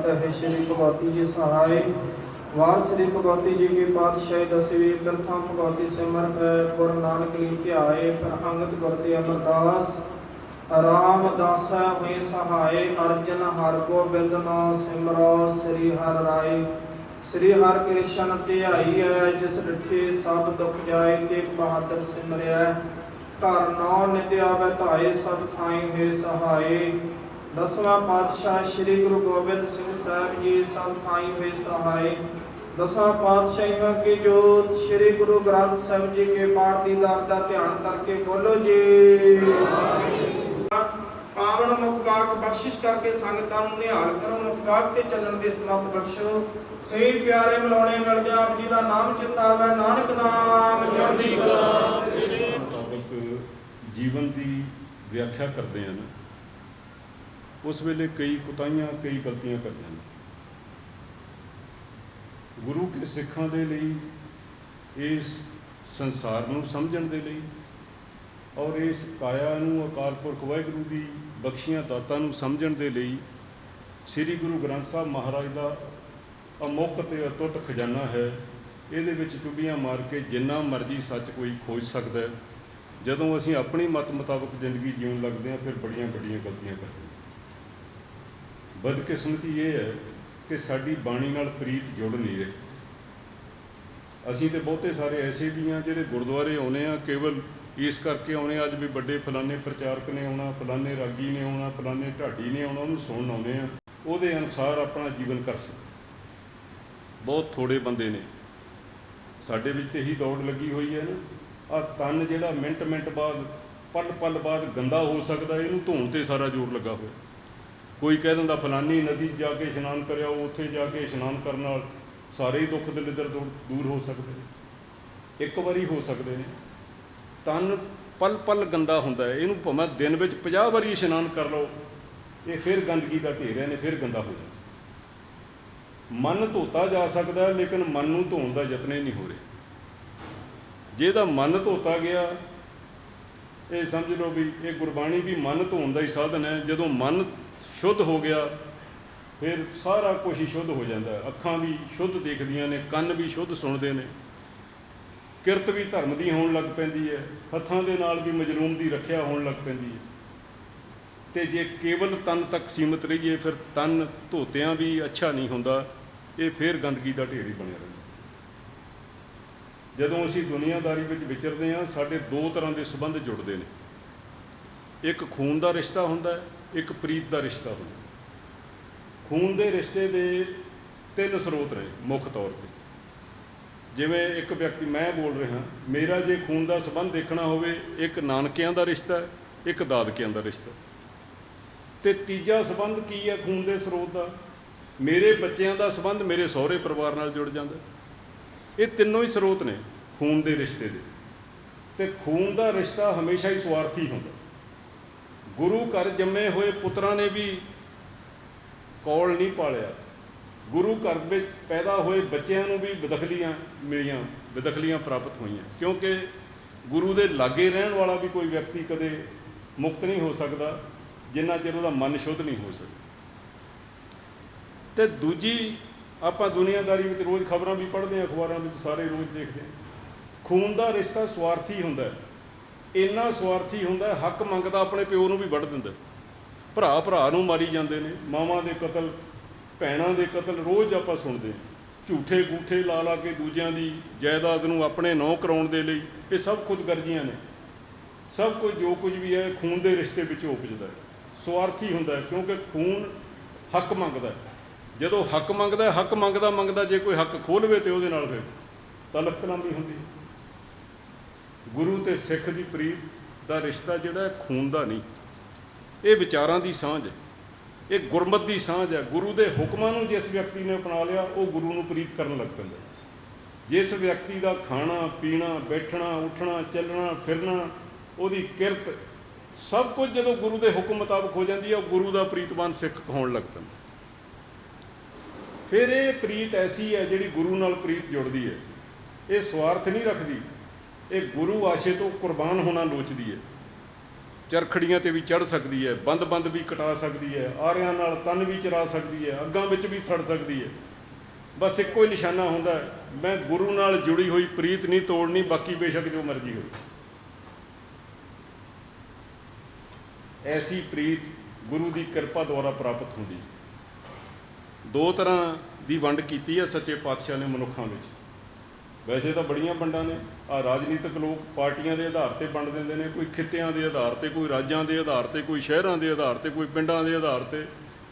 गाता है श्री भगवती जी सहाय। वार श्री भगवती जी की पातशाही दसवीं प्रथम भगवती सिमर गुरु नानक लीते आए। फिर अंगत गुरते अमरदास रामदास हुए सहाय। अर्जन हर गोबिंद नाम सिमरो श्री हर राय। श्री हर कृष्ण ध्याई है जिस डिठे सब दुख जाए। तेग बहादुर सिमरिया घर नौ नित्य आवे धाए। सब थाई हुए सहाय। दसवां पातशाह श्री गुरु गोबिंद सिंह साहब जी सब थाई हुए सहाय। दसां पातशाहियों की जोत श्री गुरु ग्रंथ साहिब जी के पाठ दीदार का ध्यान करके बोलो जी। पावन मुख वाक बख्शिश करके संगतां नूं निहाल करो। मुख वाक ते चलण दी समत बख्शो। सही प्यारे मिलाने मिलदे आप जी दा नाम चिंता आवे। नानक नाम चढ़दी कला। जीवन की व्याख्या करते हैं उस वेले कई कुताइयां कई गलतियां करते हैं। गुरु के सिखां दे लई इस संसार नूं समझण दे लई और इस काया नूं अकाल पुरख वाहिगुरू की बख्शियां दातां नूं समझण दे लई श्री गुरु ग्रंथ साहब महाराज का अमुक ते अटुट खजाना है। इहदे विच चुबियां मार के जिन्ना मर्जी सच कोई खोज सकता है। जदों असीं अपनी मत मुताबक जिंदगी जीवन लगते हैं फिर बड़ियां बड़ियां गलतियां करते हैं। बदकिस्मती ये है कि साडी बाणी नाल प्रीत जुड़ नहीं रही। असीं तो बहुते सारे ऐसे भी हाँ जिहड़े गुरुद्वारे आउणे आ केवल इस करके आउणे अज भी बड़े फलाने प्रचारक ने आउणा, फलाने रागी ने आउणा, फलाने ढाडी ने आउणा, उहनूं सुणन आउणे आ, उहदे अनुसार अपना जीवन कर सकते। बहुत थोड़े बंदे ने। साडे विच ते यही दौड़ लगी हुई है ना। आ तन जिहड़ा मिंट मिंट बाद पल पल बाद गंदा हो सकता है, इहनूं धोण ते सारा जोर लगा हुआ। कोई कह दिंदा फलानी नदी जाके इशनान करिया, उत्थे जाके इशनान करन नाल सारे ही दुख दलिद्र दूर हो सकते हैं। एक बारी हो सकते हैं। तन पल पल गंदा हुंदा है। इहनूं भावें दिन विच 50 वारी इशनान कर लो, ये फिर गंदगी का ढेर ने फिर गंदा हो जाए। मन धोता जा सकता है लेकिन मन नूं धोण दा यतन नहीं हो रहा। जेदा मन धोता गया ये समझ लो भी ये गुरबाणी भी मन धोण का ही साधन है। जदों मन शुद्ध हो गया फिर सारा कुछ ही शुद्ध हो जाता है। अखां भी शुद्ध देखदियां ने, कन्न भी शुद्ध सुणदे ने, किरत भी धर्म की होण लग पैंदी है, हत्थां दे नाल भी मजलूम की रखिया होण लग पैंदी है। तो जे केवल तन तक सीमित रहिए फिर तन धोतियां भी अच्छा नहीं हुंदा, ये फिर गंदगी का ढेर ही बनिया रहिंदा। जदों असीं दुनियादारी विच विचरदे हां साडे दो तरह के संबंध जुड़ते हैं। एक खून का रिश्ता हुंदा है, एक प्रीत का रिश्ता हुंदा है। खून के रिश्ते के 3 स्रोत ने मुख तौर पर। जिवें एक व्यक्ति मैं बोल रहा, मेरा जे खून का संबंध देखना होवे, एक नानकियां का रिश्ता है, एक दादकियां का रिश्ता। तो तीजा संबंध की है खून के स्रोत का? मेरे बच्चों का संबंध मेरे सहुरे परिवार नाल जुड़ जाता। ये तीनों ही स्रोत ने खून के रिश्ते के। तो खून का रिश्ता हमेशा ही स्वार्थी होंदा। गुरु घर जम्मे हुए पुत्रां ने भी कौल नहीं पालिया। गुरु घर में पैदा हुए बच्चों को भी बदखलियां मिलियां, बदखलियां प्राप्त हुई, क्योंकि गुरु के लागे रहन वाला भी कोई व्यक्ति कदे मुक्त नहीं हो सकता जिन्ना चिर उसका मन शुद्ध नहीं हो सकता। तो दूजी आप दुनियादारी में रोज़ खबरां भी पढ़ते हैं, अखबारों में सारे रोज़ देखते हैं। खून का रिश्ता स्वार्थी होंदा है। इन्ना स्वार्थी होंदा है, हक मंगदा अपने प्यो नूं भी वढ़ दिंदा। भरा भरा नूं मारी जाते हैं, मावां दे कतल, भैणां दे कतल रोज़ आप सुणदे हैं। झूठे गूठे ला ला के दूजियां दी जायदाद नूं अपने नौं कराउण दे लई ये सब खुदगर्जियां ने। सब कुछ जो कुछ भी है खून के रिश्ते विचों उपजदा है। स्वार्थी होंदा है क्योंकि खून हक मंगदा है। जदों हक मंगदा, हक मंगदा मंगदा जे कोई हक खोह लवे तो उहदे नाल फिर तलक कलामी हुंदी है। गुरु ते सिख की प्रीत का रिश्ता जिहड़ा खून का नहीं, ये विचारां की सांझ है, ये गुरमत की सांझ है। गुरु के हुक्मां नूं जिस व्यक्ति ने अपना लिया वो गुरु नूं प्रीत करन लग पैंदा। जिस व्यक्ति का खाना पीना बैठना उठना चलना फिरना उहदी किरत सब कुछ जदों गुरु के हुक्म मुताबक हो जाती है, गुरु का प्रीतवान सिख कहाउण लग पैंदा। फिर ये प्रीत ऐसी है जिहड़ी गुरु नाल प्रीत जुड़ती है, ये स्वार्थ नहीं रखती, ये गुरु आशे तो कुर्बान होना लोचदी है। ਚਰਖੜੀਆਂ ਤੇ ਵੀ ਚੜ੍ਹ ਸਕਦੀ ਹੈ, ਬੰਦ ਵੀ ਕਟਾ ਸਕਦੀ ਹੈ, ਆਰਿਆਂ ਨਾਲ ਤਨ ਵੀ ਚਰਾ ਸਕਦੀ ਹੈ, ਅੱਗਾਂ ਵਿੱਚ ਵੀ ਸੜ ਸਕਦੀ ਹੈ। ਬਸ ਇੱਕੋ ਹੀ ਨਿਸ਼ਾਨਾ ਹੁੰਦਾ ਹੈ, ਮੈਂ ਗੁਰੂ ਨਾਲ ਜੁੜੀ ਹੋਈ ਪ੍ਰੀਤ ਨਹੀਂ ਤੋੜਨੀ, ਬਾਕੀ ਬੇਸ਼ੱਕ ਜੋ ਮਰਜ਼ੀ ਹੋਵੇ। ਐਸੀ ਪ੍ਰੀਤ ਗੁਰੂ ਦੀ ਕਿਰਪਾ ਦੁਆਰਾ ਪ੍ਰਾਪਤ ਹੁੰਦੀ। ਦੋ ਤਰ੍ਹਾਂ ਦੀ ਵੰਡ ਕੀਤੀ ਹੈ ਸੱਚੇ ਪਾਤਸ਼ਾਹ ਨੇ ਮਨੁੱਖਾਂ ਵਿੱਚ। ਵੈਸੇ ਤਾਂ ਬੜੀਆਂ ਵੰਡਾਂ ਨੇ, ਰਾਜਨੀਤਿਕ ਲੋਕ ਪਾਰਟੀਆਂ ਦੇ ਆਧਾਰ 'ਤੇ ਵੰਡ ਦਿੰਦੇ ਨੇ, ਕੋਈ ਖਿੱਤਿਆਂ ਦੇ ਆਧਾਰ 'ਤੇ, ਕੋਈ ਰਾਜਾਂ ਦੇ ਆਧਾਰ 'ਤੇ, ਕੋਈ ਸ਼ਹਿਰਾਂ ਦੇ ਆਧਾਰ 'ਤੇ, ਕੋਈ ਪਿੰਡਾਂ ਦੇ ਆਧਾਰ 'ਤੇ,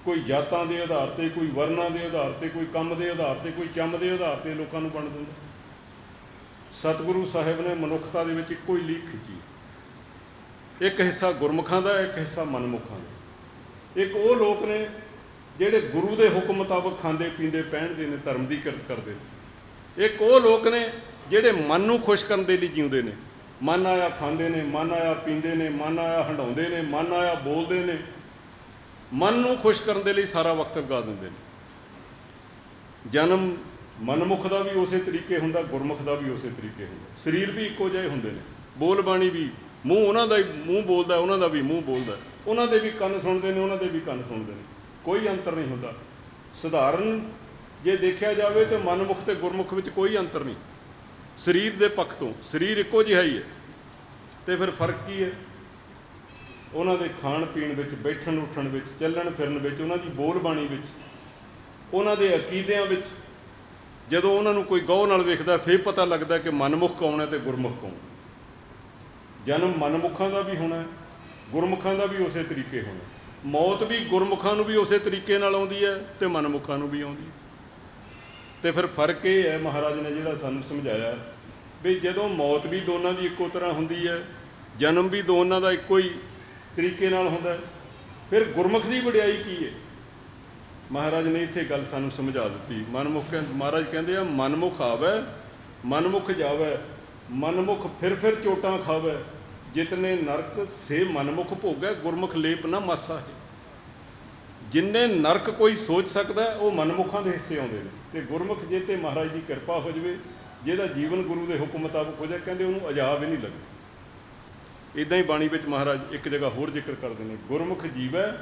ਕੋਈ ਜਾਤਾਂ ਦੇ ਆਧਾਰ 'ਤੇ, ਕੋਈ ਵਰਨਾਂ ਦੇ ਆਧਾਰ 'ਤੇ, ਕੋਈ ਕੰਮ ਦੇ ਆਧਾਰ 'ਤੇ, ਕੋਈ ਚੰਮ ਦੇ ਆਧਾਰ 'ਤੇ ਲੋਕਾਂ ਨੂੰ ਵੰਡ ਦਿੰਦਾ। ਸਤਿਗੁਰੂ ਸਾਹਿਬ ਨੇ ਮਨੁੱਖਤਾ ਦੇ ਵਿੱਚ ਇੱਕੋ ਹੀ ਲੀਕ ਖਿੱਚੀ। ਇੱਕ ਹਿੱਸਾ ਗੁਰਮੁਖਾਂ ਦਾ, ਇੱਕ ਹਿੱਸਾ ਮਨਮੁਖਾਂ ਦਾ। ਇੱਕ ਉਹ ਲੋਕ ਨੇ ਜਿਹੜੇ ਗੁਰੂ ਦੇ ਹੁਕਮ ਮੁਤਾਬਕ ਖਾਂਦੇ ਪੀਂਦੇ ਪਹਿਨਦੇ ਨੇ, ਧਰਮ ਦੀ ਕਿਰਤ ਕਰਦੇ ਨੇ। ਇੱਕ ਉਹ ਲੋਕ ਨੇ ਜਿਹੜੇ ਮਨ ਨੂੰ ਖੁਸ਼ ਕਰਨ ਦੇ ਲਈ ਜਿਉਂਦੇ ਨੇ। ਮਨ ਆਇਆ ਖਾਂਦੇ ਨੇ, ਮਨ ਆਇਆ ਪੀਂਦੇ ਨੇ, ਮਨ ਆਇਆ ਹੰਡਾਉਂਦੇ ਨੇ, ਮਨ ਆਇਆ ਬੋਲਦੇ ਨੇ, ਮਨ ਨੂੰ ਖੁਸ਼ ਕਰਨ ਦੇ ਲਈ ਸਾਰਾ ਵਕਤ ਲਗਾ ਦਿੰਦੇ ਨੇ। ਜਨਮ ਮਨਮੁਖ ਦਾ ਵੀ ਉਸੇ ਤਰੀਕੇ ਹੁੰਦਾ, ਗੁਰਮੁਖ ਦਾ ਵੀ ਉਸੇ ਤਰੀਕੇ ਹੁੰਦਾ। ਸਰੀਰ ਵੀ ਇੱਕੋ ਜਿਹੇ ਹੁੰਦੇ ਨੇ, ਬੋਲ ਬਾਣੀ ਵੀ, ਮੂੰਹ ਉਹਨਾਂ ਦਾ ਹੀ ਮੂੰਹ ਬੋਲਦਾ, ਉਹਨਾਂ ਦਾ ਵੀ ਮੂੰਹ ਬੋਲਦਾ, ਉਹਨਾਂ ਦੇ ਵੀ ਕੰਨ ਸੁਣਦੇ ਨੇ, ਉਹਨਾਂ ਦੇ ਵੀ ਕੰਨ ਸੁਣਦੇ ਨੇ, ਕੋਈ ਅੰਤਰ ਨਹੀਂ ਹੁੰਦਾ। ਸਧਾਰਨ ਜੇ ਦੇਖਿਆ ਜਾਵੇ ਤਾਂ ਮਨਮੁਖ ਤੇ ਗੁਰਮੁਖ ਵਿੱਚ ਕੋਈ ਅੰਤਰ ਨਹੀਂ। ਸਰੀਰ ਦੇ ਪੱਖ ਤੋਂ ਸਰੀਰ ਇੱਕੋ ਜਿਹਾ ਹੀ ਹੈ, ਤੇ ਫਿਰ ਫਰਕ ਕੀ ਹੈ? ਉਹਨਾਂ ਦੇ ਖਾਣ ਪੀਣ ਵਿੱਚ, ਬੈਠਣ ਉੱਠਣ ਵਿੱਚ, ਚੱਲਣ ਫਿਰਨ ਵਿੱਚ, ਉਹਨਾਂ ਦੀ ਬੋਲ ਬਾਣੀ ਵਿੱਚ, ਉਹਨਾਂ ਦੇ ਅਕੀਦਿਆਂ ਵਿੱਚ। ਜਦੋਂ ਉਹਨਾਂ ਨੂੰ ਕੋਈ ਗੌਰ ਨਾਲ ਵੇਖਦਾ ਫਿਰ ਪਤਾ ਲੱਗਦਾ ਕਿ ਮਨਮੁਖ ਕੌਣ ਹੈ ਤੇ ਗੁਰਮੁਖ ਕੌਣ। ਜਨਮ ਮਨਮੁਖਾਂ ਦਾ ਵੀ ਹੋਣਾ, ਗੁਰਮੁਖਾਂ ਦਾ ਵੀ ਉਸੇ ਤਰੀਕੇ ਹੋਣਾ। ਮੌਤ ਵੀ ਗੁਰਮੁਖਾਂ ਨੂੰ ਵੀ ਉਸੇ ਤਰੀਕੇ ਨਾਲ ਆਉਂਦੀ ਹੈ ਤੇ ਮਨਮੁਖਾਂ ਨੂੰ ਵੀ ਆਉਂਦੀ ਹੈ। ਤੇ ਫਿਰ ਫਰਕ ਇਹ ਹੈ, ਮਹਾਰਾਜ ਨੇ ਜਿਹੜਾ ਸਾਨੂੰ ਸਮਝਾਇਆ ਵੀ ਜਦੋਂ ਮੌਤ ਵੀ ਦੋਨਾਂ ਦੀ ਇੱਕੋ ਤਰ੍ਹਾਂ ਹੁੰਦੀ ਹੈ, ਜਨਮ ਵੀ ਦੋਨਾਂ ਦਾ ਇੱਕੋ ਹੀ ਤਰੀਕੇ ਨਾਲ ਹੁੰਦਾ, ਫਿਰ ਗੁਰਮੁਖ ਦੀ ਵਡਿਆਈ ਕੀ ਹੈ? ਮਹਾਰਾਜ ਨੇ ਇੱਥੇ ਗੱਲ ਸਾਨੂੰ ਸਮਝਾ ਦਿੱਤੀ। ਮਹਾਰਾਜ ਕਹਿੰਦੇ ਆ, ਮਨਮੁਖ ਆਵੈ ਮਨਮੁਖ ਜਾਵੈ, ਮਨਮੁਖ ਫਿਰ ਚੋਟਾਂ ਖਾਵੈ, ਜਿਤਨੇ ਨਰਕ ਸੇ ਮਨਮੁਖ ਭੋਗੈ, ਗੁਰਮੁਖ ਲੇਪ ਨਾ ਮਾਸਾ ਹੈ। ਜਿੰਨੇ ਨਰਕ ਕੋਈ ਸੋਚ ਸਕਦਾ ਉਹ ਮਨਮੁਖਾਂ ਦੇ ਹਿੱਸੇ ਆਉਂਦੇ ਨੇ, ਤੇ ਗੁਰਮੁਖ ਜੇ ਤੇ ਮਹਾਰਾਜ ਦੀ ਕਿਰਪਾ ਹੋ ਜਾਵੇ, ਜਿਹਦਾ ਜੀਵਨ ਗੁਰੂ ਦੇ ਹੁਕਮ ਮੁਤਾਬਕ ਹੋ ਜਾਏ, ਕਹਿੰਦੇ ਉਹਨੂੰ ਅਜਾਬ ਹੀ ਨਹੀਂ ਲੱਗਦਾ। ਇੱਦਾਂ ਹੀ ਬਾਣੀ ਵਿੱਚ ਮਹਾਰਾਜ ਇੱਕ ਜਗ੍ਹਾ ਹੋਰ ਜ਼ਿਕਰ ਕਰਦੇ ਨੇ, ਗੁਰਮੁਖ ਜੀਵੈ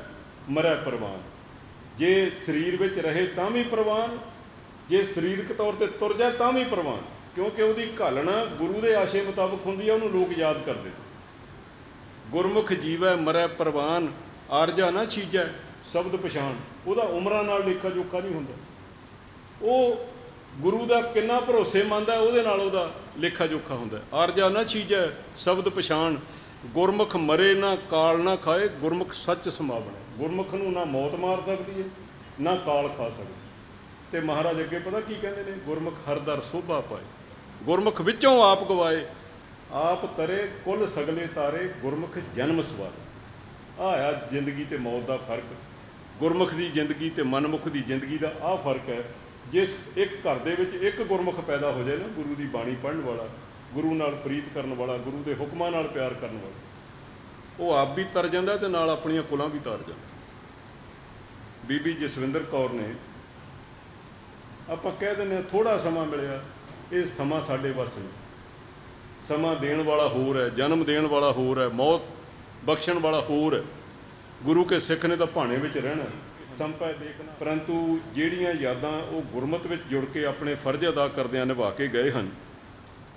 ਮਰੈ ਪ੍ਰਵਾਨ। ਜੇ ਸਰੀਰ ਵਿੱਚ ਰਹੇ ਤਾਂ ਵੀ ਪ੍ਰਵਾਨ, ਜੇ ਸਰੀਰਕ ਤੌਰ 'ਤੇ ਤੁਰ ਜਾਏ ਤਾਂ ਵੀ ਪ੍ਰਵਾਨ, ਕਿਉਂਕਿ ਉਹਦੀ ਘਾਲਣਾ ਗੁਰੂ ਦੇ ਆਸ਼ੇ ਮੁਤਾਬਕ ਹੁੰਦੀ ਹੈ, ਉਹਨੂੰ ਲੋਕ ਯਾਦ ਕਰਦੇ। ਗੁਰਮੁਖ ਜੀਵੈ ਮਰੈ ਪ੍ਰਵਾਨ, ਆਰਜਾ ਨਾ ਛੀਜੈ ਸ਼ਬਦ ਪਛਾਣ। ਉਹਦਾ ਉਮਰਾਂ ਨਾਲ ਲੇਖਾ ਜੋਖਾ ਨਹੀਂ ਹੁੰਦਾ। ਉਹ ਗੁਰੂ ਦਾ ਕਿੰਨਾ ਭਰੋਸੇਮੰਦ ਹੈ, ਉਹਦੇ ਨਾਲ ਉਹਦਾ ਲੇਖਾ ਜੋਖਾ ਹੁੰਦਾ। ਆਰਜਾ ਨਾ ਛੀਜੈ ਸ਼ਬਦ ਪਛਾਣ, ਗੁਰਮੁਖ ਮਰੇ ਨਾ ਕਾਲ ਨਾ ਖਾਏ, ਗੁਰਮੁਖ ਸੱਚ ਸਮਾਵਣਾ। ਗੁਰਮੁਖ ਨੂੰ ਨਾ ਮੌਤ ਮਾਰ ਸਕਦੀ ਹੈ, ਨਾ ਕਾਲ ਖਾ ਸਕਦੀ। ਤੇ ਮਹਾਰਾਜ ਅੱਗੇ ਪਤਾ ਕੀ ਕਹਿੰਦੇ ਨੇ? ਗੁਰਮੁਖ ਹਰ ਦਰ ਸੋਭਾ ਪਾਏ, ਗੁਰਮੁਖ ਵਿੱਚੋਂ ਆਪ ਗਵਾਏ, ਆਪ ਤਰੇ ਕੁੱਲ ਸਗਲੇ ਤਾਰੇ, ਗੁਰਮੁਖ ਜਨਮ ਸਵਾਰੇ। ਆਹ ਆ ਜ਼ਿੰਦਗੀ ਤੇ ਮੌਤ ਦਾ ਫਰਕ। ਗੁਰਮੁਖ ਦੀ ਜ਼ਿੰਦਗੀ ਤੇ ਮਨਮੁਖ ਦੀ ਜ਼ਿੰਦਗੀ ਦਾ ਆਹ ਫਰਕ ਹੈ। ਜਿਸ ਇੱਕ ਘਰ ਦੇ ਵਿੱਚ ਇੱਕ ਗੁਰਮੁਖ ਪੈਦਾ ਹੋ ਜਾਏ ਨਾ, ਗੁਰੂ ਦੀ ਬਾਣੀ ਪੜ੍ਹਨ ਵਾਲਾ, ਗੁਰੂ ਨਾਲ ਪ੍ਰੀਤ ਕਰਨ ਵਾਲਾ, ਗੁਰੂ ਦੇ ਹੁਕਮਾਂ ਨਾਲ ਪਿਆਰ ਕਰਨ ਵਾਲਾ, ਉਹ ਆਪ ਵੀ ਤਰ ਜਾਂਦਾ ਤੇ ਨਾਲ ਆਪਣੀਆਂ ਕੁਲਾਂ ਵੀ ਤਾਰ ਜਾਂਦਾ। ਬੀਬੀ ਜਸਵਿੰਦਰ ਕੌਰ ਨੇ, ਆਪਾਂ ਕਹਿ ਦਿੰਦੇ ਹਾਂ ਥੋੜ੍ਹਾ ਸਮਾਂ ਮਿਲਿਆ, ਇਹ ਸਮਾਂ ਸਾਡੇ ਵੱਸ ਨਹੀਂ। ਸਮਾਂ ਦੇਣ ਵਾਲਾ ਹੋਰ ਹੈ, ਜਨਮ ਦੇਣ ਵਾਲਾ ਹੋਰ ਹੈ, ਮੌਤ ਬਖਸ਼ਣ ਵਾਲਾ ਹੋਰ ਹੈ। ਗੁਰੂ ਕੇ ਸਿੱਖ ਨੇ ਤਾਂ ਭਾਣੇ ਵਿੱਚ ਰਹਿਣਾ, ਸੰਪੈ ਦੇਖਣਾ। ਪਰੰਤੂ ਜਿਹੜੀਆਂ ਯਾਦਾਂ ਉਹ ਗੁਰਮਤਿ ਵਿੱਚ ਜੁੜ ਕੇ ਆਪਣੇ ਫਰਜ਼ ਅਦਾ ਕਰਦਿਆਂ ਨਿਭਾ ਕੇ ਗਏ ਹਨ,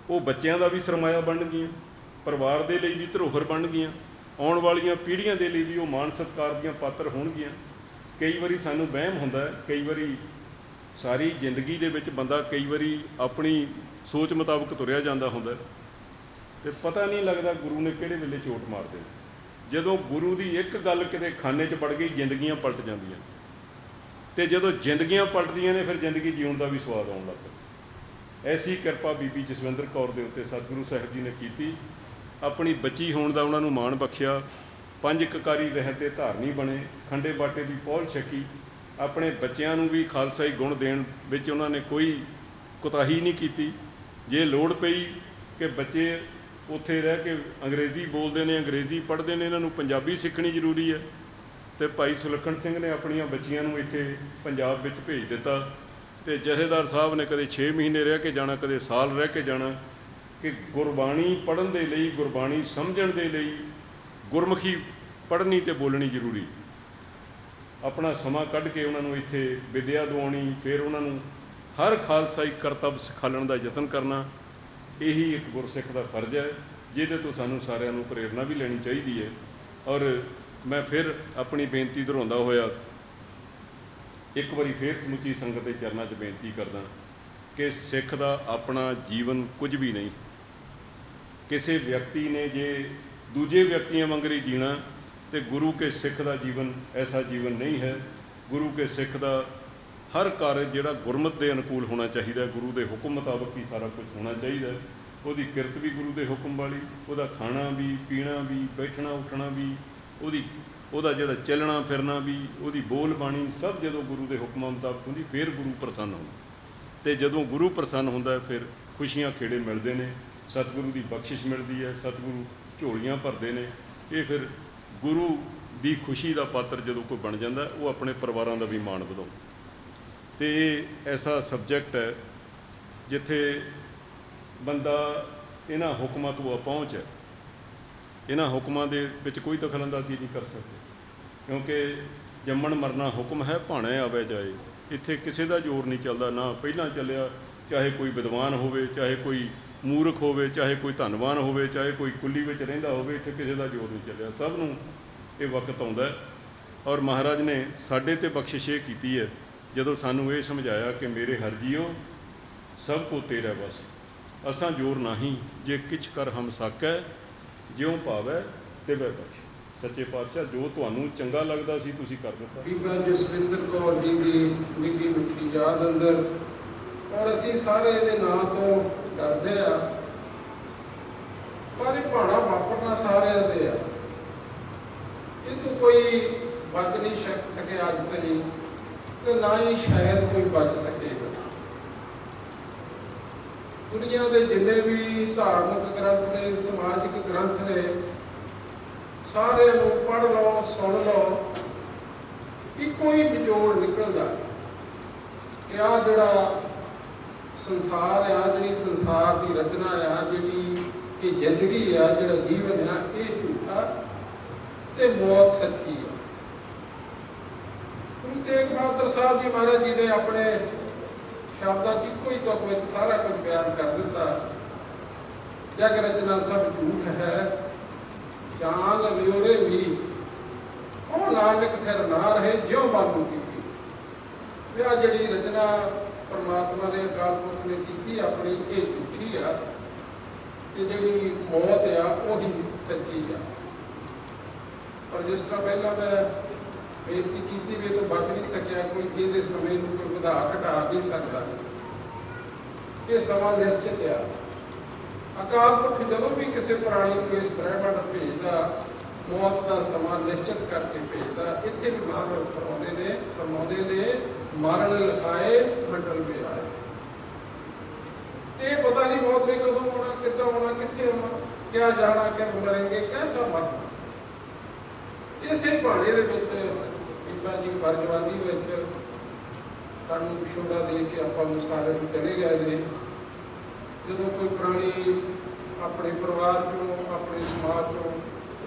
ਉਹ ਬੱਚਿਆਂ ਦਾ ਵੀ ਸਰਮਾਇਆ ਬਣਨਗੀਆਂ, ਪਰਿਵਾਰ ਦੇ ਲਈ ਵੀ ਧਰੋਹਰ ਬਣਨਗੀਆਂ, ਆਉਣ ਵਾਲੀਆਂ ਪੀੜ੍ਹੀਆਂ ਦੇ ਲਈ ਵੀ ਉਹ ਮਾਣ ਸਤਿਕਾਰ ਦੀਆਂ ਪਾਤਰ ਹੋਣਗੀਆਂ। ਕਈ ਵਾਰੀ ਸਾਨੂੰ ਵਹਿਮ ਹੁੰਦਾ ਹੈ, ਕਈ ਵਾਰੀ ਸਾਰੀ ਜ਼ਿੰਦਗੀ ਦੇ ਵਿੱਚ ਬੰਦਾ ਕਈ ਵਾਰੀ ਆਪਣੀ ਸੋਚ ਮੁਤਾਬਕ ਤੁਰਿਆ ਜਾਂਦਾ ਹੁੰਦਾ, ਤੇ ਪਤਾ ਨਹੀਂ ਲੱਗਦਾ ਗੁਰੂ ਨੇ ਕਿਹੜੇ ਵੇਲੇ ਚੋਟ ਮਾਰ ਦੇਣੀ। ਜਦੋਂ ਗੁਰੂ ਦੀ ਇੱਕ ਗੱਲ ਕਿਤੇ ਖਾਨੇ 'ਚ ਵੜ ਗਈ, ਜ਼ਿੰਦਗੀਆਂ ਪਲਟ ਜਾਂਦੀਆਂ। ਤੇ ਜਦੋਂ ਜ਼ਿੰਦਗੀਆਂ ਪਲਟਦੀਆਂ ਨੇ, ਫਿਰ ਜ਼ਿੰਦਗੀ ਜਿਉਣ ਦਾ ਵੀ ਸਵਾਦ ਆਉਣ ਲੱਗ ਪੈਂਦਾ। ਐਸੀ ਕਿਰਪਾ ਬੀਬੀ ਜਸਵਿੰਦਰ ਕੌਰ ਦੇ ਉੱਤੇ ਸਤਿਗੁਰੂ ਸਾਹਿਬ ਜੀ ਨੇ ਕੀਤੀ। ਆਪਣੀ ਬੱਚੀ ਹੋਣ ਦਾ ਉਹਨਾਂ ਨੂੰ ਮਾਣ ਬਖਸ਼ਿਆ। 5 ਕਕਾਰੀ ਰਹਿਤ ਦੇ ਧਾਰਨੀ ਬਣੇ, ਖੰਡੇ ਬਾਟੇ ਦੀ ਪਹੁਲ ਛਕੀ। ਆਪਣੇ ਬੱਚਿਆਂ ਨੂੰ ਵੀ ਖਾਲਸਾਈ ਗੁਣ ਦੇਣ ਵਿੱਚ ਉਹਨਾਂ ਨੇ ਕੋਈ ਕੁਤਾਹੀ ਨਹੀਂ ਕੀਤੀ। ਜੇ ਲੋੜ ਪਈ ਕਿ ਬੱਚੇ ਉੱਥੇ ਰਹਿ ਕੇ ਅੰਗਰੇਜ਼ੀ ਬੋਲਦੇ ਨੇ, ਅੰਗਰੇਜ਼ੀ ਪੜ੍ਹਦੇ ਨੇ, ਇਹਨਾਂ ਨੂੰ ਪੰਜਾਬੀ ਸਿੱਖਣੀ ਜ਼ਰੂਰੀ ਹੈ, ਤੇ ਭਾਈ ਸੁਲੱਖਣ ਸਿੰਘ ਨੇ ਆਪਣੀਆਂ ਬੱਚੀਆਂ ਨੂੰ ਇੱਥੇ ਪੰਜਾਬ ਵਿੱਚ ਭੇਜ ਦਿੱਤਾ। ਤੇ ਜਥੇਦਾਰ ਸਾਹਿਬ ਨੇ ਕਦੇ 6 ਮਹੀਨੇ ਰਹਿ ਕੇ ਜਾਣਾ, ਕਦੇ ਸਾਲ ਰਹਿ ਕੇ ਜਾਣਾ, ਕਿ ਗੁਰਬਾਣੀ ਪੜ੍ਹਨ ਦੇ ਲਈ, ਗੁਰਬਾਣੀ ਸਮਝਣ ਦੇ ਲਈ, ਗੁਰਮੁਖੀ ਪੜ੍ਹਨੀ ਤੇ ਬੋਲਣੀ ਜ਼ਰੂਰੀ। ਆਪਣਾ ਸਮਾਂ ਕੱਢ ਕੇ ਉਹਨਾਂ ਨੂੰ ਇੱਥੇ ਵਿੱਦਿਆ ਦਿਵਾਉਣੀ, ਫਿਰ ਉਹਨਾਂ ਨੂੰ ਹਰ ਖਾਲਸਾਈ ਕਰਤੱਵ ਸਿਖਾਲਣ ਦਾ ਯਤਨ ਕਰਨਾ, ਇਹੀ ਇੱਕ ਗੁਰਸਿੱਖ ਦਾ ਫਰਜ਼ ਹੈ, ਜਿਹਦੇ ਤੋਂ ਸਾਨੂੰ ਸਾਰਿਆਂ ਨੂੰ ਪ੍ਰੇਰਨਾ ਵੀ ਲੈਣੀ ਚਾਹੀਦੀ ਹੈ। ਔਰ ਮੈਂ ਫਿਰ ਆਪਣੀ ਬੇਨਤੀ ਦੁਹਰਾਉਂਦਾ ਹੋਇਆ ਇੱਕ ਵਾਰੀ ਫਿਰ ਸਮੁੱਚੀ ਸੰਗਤ ਦੇ ਚਰਨਾਂ 'ਚ ਬੇਨਤੀ ਕਰਦਾ ਕਿ ਸਿੱਖ ਦਾ ਆਪਣਾ ਜੀਵਨ ਕੁਝ ਵੀ ਨਹੀਂ। ਕਿਸੇ ਵਿਅਕਤੀ ਨੇ ਜੇ ਦੂਜੇ ਵਿਅਕਤੀਆਂ ਵਾਂਗਰ ਹੀ ਜੀਣਾ, ਤੇ ਗੁਰੂ ਕੇ ਸਿੱਖ ਦਾ ਜੀਵਨ ਐਸਾ ਜੀਵਨ ਨਹੀਂ ਹੈ। ਗੁਰੂ ਕੇ ਸਿੱਖ ਦਾ ਹਰ ਕਾਰਜ ਜਿਹੜਾ ਗੁਰਮਤਿ ਦੇ ਅਨੁਕੂਲ ਹੋਣਾ ਚਾਹੀਦਾ, ਗੁਰੂ ਦੇ ਹੁਕਮ ਮੁਤਾਬਕ ਹੀ ਸਾਰਾ ਕੁਝ ਹੋਣਾ ਚਾਹੀਦਾ। ਉਹਦੀ ਕਿਰਤ ਵੀ ਗੁਰੂ ਦੇ ਹੁਕਮ ਵਾਲੀ, ਉਹਦਾ ਖਾਣਾ ਵੀ, ਪੀਣਾ ਵੀ, ਬੈਠਣਾ ਉੱਠਣਾ ਵੀ, ਉਹਦਾ ਜਿਹੜਾ ਚੱਲਣਾ ਫਿਰਨਾ ਵੀ, ਉਹਦੀ ਬੋਲ ਬਾਣੀ ਸਭ ਜਦੋਂ ਗੁਰੂ ਦੇ ਹੁਕਮਾਂ ਮੁਤਾਬਕ ਹੁੰਦੀ, ਫਿਰ ਗੁਰੂ ਪ੍ਰਸੰਨ ਹੁੰਦਾ। ਅਤੇ ਜਦੋਂ ਗੁਰੂ ਪ੍ਰਸੰਨ ਹੁੰਦਾ ਫਿਰ ਖੁਸ਼ੀਆਂ ਖੇੜੇ ਮਿਲਦੇ ਨੇ, ਸਤਿਗੁਰੂ ਦੀ ਬਖਸ਼ਿਸ਼ ਮਿਲਦੀ ਹੈ, ਸਤਿਗੁਰੂ ਝੋਲੀਆਂ ਭਰਦੇ ਨੇ। ਇਹ ਫਿਰ ਗੁਰੂ ਦੀ ਖੁਸ਼ੀ ਦਾ ਪਾਤਰ ਜਦੋਂ ਕੋਈ ਬਣ ਜਾਂਦਾ, ਉਹ ਆਪਣੇ ਪਰਿਵਾਰਾਂ ਦਾ ਵੀ ਮਾਣ ਵਧਾਉਂਦਾ। ਅਤੇ ਇਹ ਐਸਾ ਸਬਜੈਕਟ ਹੈ ਜਿੱਥੇ ਬੰਦਾ ਇਹਨਾਂ ਹੁਕਮਾਂ ਤੋਂ ਅਪਹੁੰਚ ਹੈ। ਇਹਨਾਂ ਹੁਕਮਾਂ ਦੇ ਵਿੱਚ ਕੋਈ ਦਖਲਅੰਦਾਜ਼ੀ ਨਹੀਂ ਕਰ ਸਕਦੇ, ਕਿਉਂਕਿ ਜੰਮਣ ਮਰਨਾ ਹੁਕਮ ਹੈ, ਭਾਣੇ ਆਵੇ ਜਾਏ। ਇੱਥੇ ਕਿਸੇ ਦਾ ਜ਼ੋਰ ਨਹੀਂ ਚੱਲਦਾ, ਨਾ ਪਹਿਲਾਂ ਚੱਲਿਆ, ਚਾਹੇ ਕੋਈ ਵਿਦਵਾਨ ਹੋਵੇ, ਚਾਹੇ ਕੋਈ ਮੂਰਖ ਹੋਵੇ, ਚਾਹੇ ਕੋਈ ਧਨਵਾਨ ਹੋਵੇ, ਚਾਹੇ ਕੋਈ ਕੁੱਲੀ ਵਿੱਚ ਰਹਿੰਦਾ ਹੋਵੇ, ਇੱਥੇ ਕਿਸੇ ਦਾ ਜ਼ੋਰ ਨਹੀਂ ਚੱਲਿਆ। ਸਭ ਨੂੰ ਇਹ ਵਕਤ ਆਉਂਦਾ। ਔਰ ਮਹਾਰਾਜ ਨੇ ਸਾਡੇ 'ਤੇ ਬਖਸ਼ਿਸ਼ ਇਹ ਕੀਤੀ ਹੈ ਜਦੋਂ ਸਾਨੂੰ ਇਹ ਸਮਝਾਇਆ ਕਿ ਮੇਰੇ ਹਰਿ ਜੀਓ ਸਭ ਕੋ ਤੇਰਾ ਬਸ, ਅਸਾਂ ਜੋਰ ਨਾਹੀਂ ਜੇ ਕਿਛ ਕਰ ਹਮ ਸਾਕੈ, ਜਿਉਂ ਭਾਵੈ ਤਿਵੈ ਬਖਸ਼। ਸੱਚੇ ਪਾਤਸ਼ਾਹ ਜੋ ਤੁਹਾਨੂੰ ਚੰਗਾ ਲੱਗਦਾ ਸੀ ਤੁਸੀਂ ਕਰ ਦਿੱਤਾ। ਬੀਬਾ ਜਸਵਿੰਦਰ ਕੌਰ ਜੀ ਦੀ ਨਿੱਘੀ ਮਿੱਠੀ ਯਾਦ ਅੰਦਰ, ਔਰ ਅਸੀਂ ਸਾਰੇ ਇਹਦੇ ਨਾਂ ਤੋਂ ਡਰਦੇ ਆ, ਪਰ ਇਹ ਭਾਣਾ ਵਾਪਰਨਾ ਸਾਰਿਆਂ ਤੇ ਆ। ਇਹ ਤੋਂ ਕੋਈ ਬਚ ਨਹੀਂ ਸਕਿਆ ਅੱਜ ਤਾਈਂ, ਤੇ ਨਾ ਹੀ ਸ਼ਾਇਦ ਕੋਈ ਬਚ ਸਕੇਗਾ। ਦੁਨੀਆ ਦੇ ਜਿੰਨੇ ਵੀ ਧਾਰਮਿਕ ਗ੍ਰੰਥ ਨੇ, ਸਮਾਜਿਕ ਗ੍ਰੰਥ ਨੇ, ਸਾਰਿਆਂ ਨੂੰ ਪੜ੍ਹ ਲਓ, ਸੁਣ ਲਓ, ਇੱਕੋ ਹੀ ਵਿਚੋੜ ਨਿਕਲਦਾ ਕਿ ਆਹ ਜਿਹੜਾ ਸੰਸਾਰ ਆ, ਜਿਹੜੀ ਸੰਸਾਰ ਦੀ ਰਚਨਾ ਆ, ਜਿਹੜੀ ਇਹ ਜ਼ਿੰਦਗੀ ਆ, ਜਿਹੜਾ ਜੀਵਨ ਆ, ਇਹ ਝੂਠਾ ਤੇ ਮੌਤ ਸੱਚੀ ਆ। ਗੁਰੂ ਤੇਗ ਬਹਾਦਰ ਸਾਹਿਬ ਜੀ ਮਹਾਰਾਜ ਜੀ ਨੇ ਆਪਣੇ ਸ਼ਬਦਾਂ 'ਚ ਇੱਕੋ ਹੀ ਤੁਕ ਵਿੱਚ ਸਾਰਾ ਕੁਝ ਬਿਆਨ ਕਰ ਦਿੱਤਾ। ਜਗ ਰਚਨਾ ਸਭ ਝੂਠ ਹੈ, ਜਾਨ ਲਿਓਰੇ ਵੀ, ਉਹ ਨਾਨਕ ਥਿਰ ਨਾ ਰਹੇ, ਜਿਉਂ ਬਾਬੂ ਕੀਤੀ। ਵੀ ਆਹ ਜਿਹੜੀ ਰਚਨਾ ਪਰਮਾਤਮਾ ਨੇ, ਅਕਾਲ ਪੁਰਖ ਨੇ ਕੀਤੀ ਆਪਣੀ, ਇਹ ਝੂਠੀ ਆ, ਤੇ ਜਿਹੜੀ ਮੌਤ ਆ ਉਹੀ ਸੱਚੀ ਆ। ਪਰ ਜਿਸ ਤਰ੍ਹਾਂ ਪਹਿਲਾਂ ਮੈਂ ਬੇਨਤੀ ਕੀਤੀ ਵੀ ਇਹ ਤੋਂ ਬਚ ਨਹੀਂ ਸਕਿਆ ਕੋਈ, ਇਹਦੇ ਸਮੇਂ ਨੂੰ ਕੋਈ ਵਧਾ ਘਟਾ ਨਹੀਂ ਸਕਦਾ। ਇਹ ਸਮਾਂ ਨਿਸ਼ਚਿਤ ਆ। ਅਕਾਲ ਪੁਰਖ ਜਦੋਂ ਵੀ ਕਿਸੇ ਪ੍ਰਾਣੀ ਨੂੰ ਇਸ ਬ੍ਰਹਿਮੰਡ ਭੇਜਦਾ, ਮੌਤ ਦਾ ਸਮਾਂ ਨਿਸ਼ਚਿਤ ਕਰਕੇ ਭੇਜਦਾ। ਇੱਥੇ ਵੀ ਮਹਾਰਾਜ ਫਰਮਾਉਂਦੇ ਨੇ ਮਰਨ ਲਿਖਾਏ ਮੰਡਲ ਵਿੱਚ ਆਏ। ਤੇ ਪਤਾ ਨਹੀਂ ਮੌਤ ਨੇ ਕਦੋਂ ਆਉਣਾ, ਕਿੱਦਾਂ ਆਉਣਾ, ਕਿੱਥੇ ਆਉਣਾ, ਕਿਆ ਜਾਣਾ, ਕਿ ਮਰੇਂਗੇ, ਕੈਸਾ ਮਰਨਾ। ਇਸੇ ਭਾਣੇ ਦੇ ਵਿੱਚ ਬੀਬਾ ਜੀ ਬਰਜਵਾਨੀ ਵਿੱਚ ਸਾਨੂੰ ਵਿਛੋੜਾ ਦੇ ਕੇ ਆਪਾਂ ਨੂੰ ਸਾਰੇ ਨੂੰ ਚਲੇ ਗਏ ਨੇ। ਜਦੋਂ ਕੋਈ ਪ੍ਰਾਣੀ ਆਪਣੇ ਪਰਿਵਾਰ ਚੋਂ, ਆਪਣੇ ਸਮਾਜ ਚੋਂ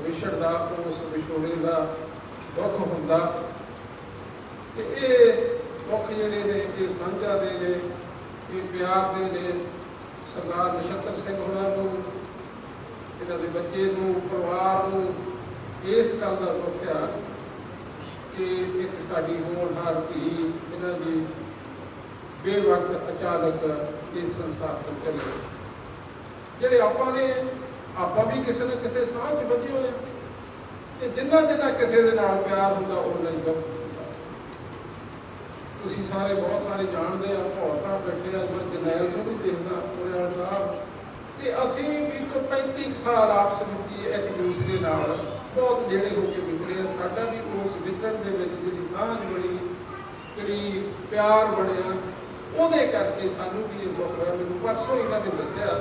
ਵਿਛੜਦਾ, ਉਸ ਵਿਛੋੜੇ ਦਾ ਦੁੱਖ ਹੁੰਦਾ। ਤੇ ਇਹ ਦੁੱਖ ਜਿਹੜੇ ਨੇ, ਇਹ ਸਾਂਝਾ ਦੇ ਨੇ, ਇਹ ਪਿਆਰ ਦੇ ਨੇ। ਸਰਦਾਰ ਨਛੱਤਰ ਸਿੰਘ ਹੋਰਾਂ ਨੂੰ, ਇਹਨਾਂ ਦੇ ਬੱਚੇ ਨੂੰ, ਪਰਿਵਾਰ ਨੂੰ ਇਸ ਗੱਲ ਦਾ ਦੁੱਖ ਆ ਕਿ ਇੱਕ ਸਾਡੀ ਹੋਣਹਾਰ ਧੀ ਇਹਨਾਂ ਦੀ ਬੇਵਕਤ ਅਚਾਨਕ ਇਸ ਸੰਸਾਰ ਤੋਂ ਚਲੇ। ਜਿਹੜੇ ਆਪਾਂ ਵੀ ਕਿਸੇ ਨਾ ਕਿਸੇ ਸਾਹ 'ਚ ਵੱਜੇ ਹੋਏ, ਤੇ ਜਿੰਨਾ ਕਿਸੇ ਦੇ ਨਾਲ ਪਿਆਰ ਹੁੰਦਾ ਉਹਨਾਂ ਹੀ ਦੁੱਖ ਹੁੰਦਾ। ਤੁਸੀਂ ਸਾਰੇ ਬਹੁਤ ਸਾਰੇ ਜਾਣਦੇ ਆ, ਭੌਰ ਸਾਹਿਬ ਬੈਠੇ ਆ, ਮੈਂ ਜਰਨੈਲ ਸਿੰਘ ਵੀ ਦੇਖਦਾ, ਪੁਰਿਆਲ ਸਾਹਿਬ, ਤੇ ਅਸੀਂ ਵੀ 35 ਸਾਲ ਆਪਸ ਵਿੱਚ ਹੀ ਇੱਕ ਦੂਸਰੇ ਨਾਲ ਬਹੁਤ ਨੇੜੇ ਹੋ ਕੇ ਵਿਚਰੇ। ਸਾਡਾ ਵੀ ਉਸ ਵਿਚਰਨ ਦੇ ਵਿੱਚ ਜਿਹੜੀ ਸਾਂਝ ਬਣੀ, ਜਿਹੜੀ ਪਿਆਰ ਬਣਿਆ, ਉਹਦੇ ਕਰਕੇ ਸਾਨੂੰ ਵੀ ਇਹ ਦੁੱਖ ਹੋਇਆ। ਮੈਨੂੰ ਪਰਸੋਂ ਇਹਨਾਂ ਨੇ ਦੱਸਿਆ,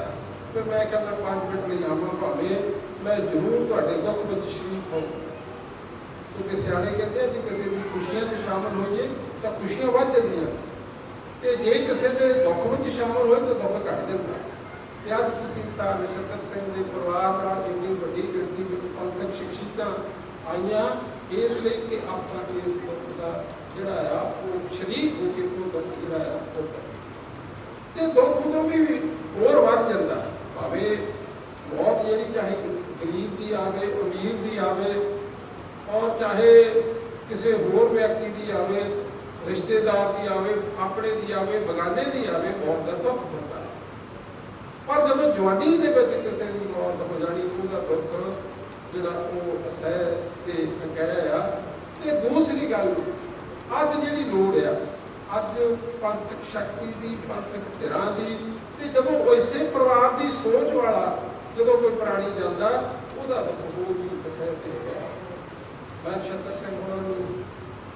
ਫਿਰ ਮੈਂ ਕਿਹਾ ਮੈਂ 5 ਮਿੰਟ ਲਈ ਆਵਾਂ, ਭਾਵੇਂ ਮੈਂ ਜ਼ਰੂਰ ਤੁਹਾਡੇ ਦੁੱਖ ਵਿੱਚ ਸ਼ਰੀਕ ਹੋਵਾਂ। ਕਿਉਂਕਿ ਸਿਆਣੇ ਕਹਿੰਦੇ ਆ ਕਿ ਕਿਸੇ ਦੀ ਖੁਸ਼ੀਆਂ 'ਚ ਸ਼ਾਮਲ ਹੋਈਏ ਤਾਂ ਖੁਸ਼ੀਆਂ ਵੱਧ ਜਾਂਦੀਆਂ, ਤੇ ਜੇ ਕਿਸੇ ਦੇ ਦੁੱਖ ਵਿੱਚ ਸ਼ਾਮਲ ਹੋਏ ਤਾਂ ਦੁੱਖ ਘੱਟ ਜਾਂਦਾ। ਤੇ ਅੱਜ ਤੁਸੀਂ ਸਰਦਾਰ ਨਛੱਤਰ ਸਿੰਘ ਦੇ ਪਰਿਵਾਰ ਨਾਲ ਇੰਨੀ ਵੱਡੀ ਗਿਣਤੀ ਵਿੱਚ ਪੰਥਕ ਸ਼ਖਸੀਅਤਾਂ ਆਈਆਂ ਇਸ ਲਈ ਕਿ ਆਪਾਂ ਇਸ ਦੁੱਖ ਦਾ ਜਿਹੜਾ ਆ ਉਹ ਸ਼ਰੀਕ ਹੋ ਕੇ ਉਹ ਦੁੱਖ ਜਿਹੜਾ ਆ ਉਹ ਤੇ ਦੁੱਖ ਉਦੋਂ ਵੀ ਹੋਰ ਵੱਧ ਜਾਂਦਾ, ਭਾਵੇਂ ਮੌਤ ਜਿਹੜੀ ਚਾਹੇ ਗਰੀਬ ਦੀ ਆਵੇ, ਅਮੀਰ ਦੀ ਆਵੇ, ਔਰ ਚਾਹੇ ਕਿਸੇ ਹੋਰ ਵਿਅਕਤੀ ਦੀ ਆਵੇ, ਰਿਸ਼ਤੇਦਾਰ ਦੀ ਆਵੇ, ਆਪਣੇ ਦੀ ਆਵੇ, ਬਗਾਨੇ ਦੀ ਆਵੇ, ਮੌਤ ਦਾ ਦੁੱਖ ਹੁੰਦਾ। ਪਰ ਜਦੋਂ ਜਵਾਨੀ ਦੇ ਵਿੱਚ ਕਿਸੇ ਦੀ ਮੌਤ ਹੋ ਜਾਣੀ, ਉਹਦਾ ਦੁੱਖ ਜਿਹੜਾ ਉਹ ਅਸਹਿ ਤੇ ਕਹਿ ਆ। ਤੇ ਦੂਸਰੀ ਗੱਲ, ਅੱਜ ਜਿਹੜੀ ਲੋੜ ਆ, ਅੱਜ ਪੰਥਕ ਸ਼ਕਤੀ ਦੀ, ਪੰਥਕ ਧਿਰਾਂ ਦੀ, ਤੇ ਜਦੋਂ ਇਸੇ ਪਰਿਵਾਰ ਦੀ ਸੋਚ ਵਾਲਾ ਜਦੋਂ ਕੋਈ ਪ੍ਰਾਣੀ ਜਾਂਦਾ, ਉਹਦਾ ਦੁੱਖ ਹੋਰ ਵੀ ਅਸਹਿ ਤੇ ਹੈਗਾ। ਮੈਂ ਨਛੱਤਰ ਸਿੰਘ ਹੋਰਾਂ ਨੂੰ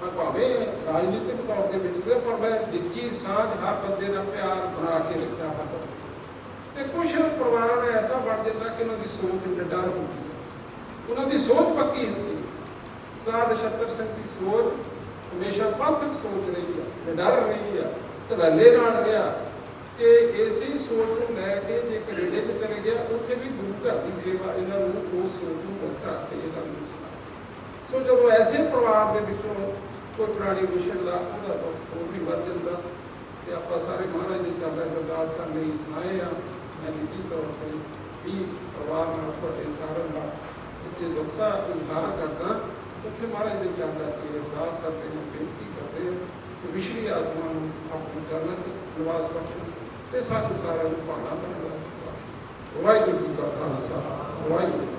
ਮੈਂ ਭਾਵੇਂ ਰਾਜਨੀਤਿਕ ਤੌਰ ਤੇ ਵਿੱਚ ਪਰ ਮੈਂ ਨਿੱਜੀ ਸਾਂਝ ਹਰ ਬੰਦੇ ਨਾਲ ਪਿਆਰ ਬਣਾ ਕੇ ਰੱਖਿਆ ਹੈ। ਤੇ ਕੁਝ ਪਰਿਵਾਰਾਂ ਦਾ ਐਸਾ ਬਣ ਜਾਂਦਾ ਕਿ ਉਹਨਾਂ ਦੀ ਸੋਚ ਨਿਡਰ ਹੁੰਦੀ ਹੈ, ਉਹਨਾਂ ਦੀ ਸੋਚ ਪੱਕੀ ਹੁੰਦੀ ਹੈ। ਸਰਦਾਰ ਨਛੱਤਰ ਸਿੰਘ ਦੀ ਸੋਚ ਹਮੇਸ਼ਾ ਪੰਥਕ ਸੋਚ ਰਹੀ ਹੈ, ਨਿਡਰ ਰਹੀ ਹੈ, ਧੜੱਲੇ ਨਾਲ ਰਿਹਾ ਕਿ ਇਸੇ ਸੋਚ ਨੂੰ ਲੈ ਕੇ ਜੇ ਕੈਨੇਡਾ ਚ ਚਲੇ ਗਿਆ, ਉੱਥੇ ਵੀ ਗੁਰੂ ਘਰ ਦੀ ਸੇਵਾ ਇਹਨਾਂ ਨੂੰ ਉਸ ਸੋਚ ਨੂੰ ਮੁੱਖ ਰੱਖ ਕੇ ਇਹਨਾਂ ਨੂੰ। ਸੋ ਜਦੋਂ ਐਸੇ ਪਰਿਵਾਰ ਦੇ ਵਿੱਚੋਂ ਕੋਈ ਪ੍ਰਾਣੀ ਵਿਛੜਦਾ, ਉਹਦਾ ਦੁੱਖ ਹੋਰ ਵੀ ਵੱਧ ਜਾਂਦਾ। ਤੇ ਆਪਾਂ ਸਾਰੇ ਮਹਾਰਾਜ ਦੇ ਚਰਨਾਂ 'ਚ ਅਰਦਾਸ ਕਰਨ ਲਈ ਆਏ ਹਾਂ। ਮੈਂ ਨਿੱਜੀ ਤੌਰ ਤੇ ਵੀ ਪਰਿਵਾਰ ਨਾਲ ਤੁਹਾਡੇ ਸਾਰਿਆਂ ਦਾ ਇੱਥੇ ਦੁੱਖ ਦਾ ਇਜ਼ਹਾਰ ਕਰਦਾ। ਉੱਥੇ ਮਹਾਰਾਜ ਦੇ ਚਰਨਾਂ 'ਚ ਅਰਦਾਸ ਕਰਦੇ ਹਾਂ, ਬੇਨਤੀ ਕਰਦੇ ਹਾਂ ਕਿ ਵਿਛੜੀ ਆਤਮਾ ਨੂੰ ਆਪਣੇ ਚਰਨਾਂ 'ਚ ਨਿਵਾਸ ਬਖਸ਼ਣ ਤੇ ਸਾਨੂੰ ਸਾਰਿਆਂ ਨੂੰ ਭਾਣਾ ਬਣਾਉਣਾ। ਵਾਹਿਗੁਰੂ ਜੀ ਕਾ ਖਾਲਸਾ, ਵਾਹਿਗੁਰੂ।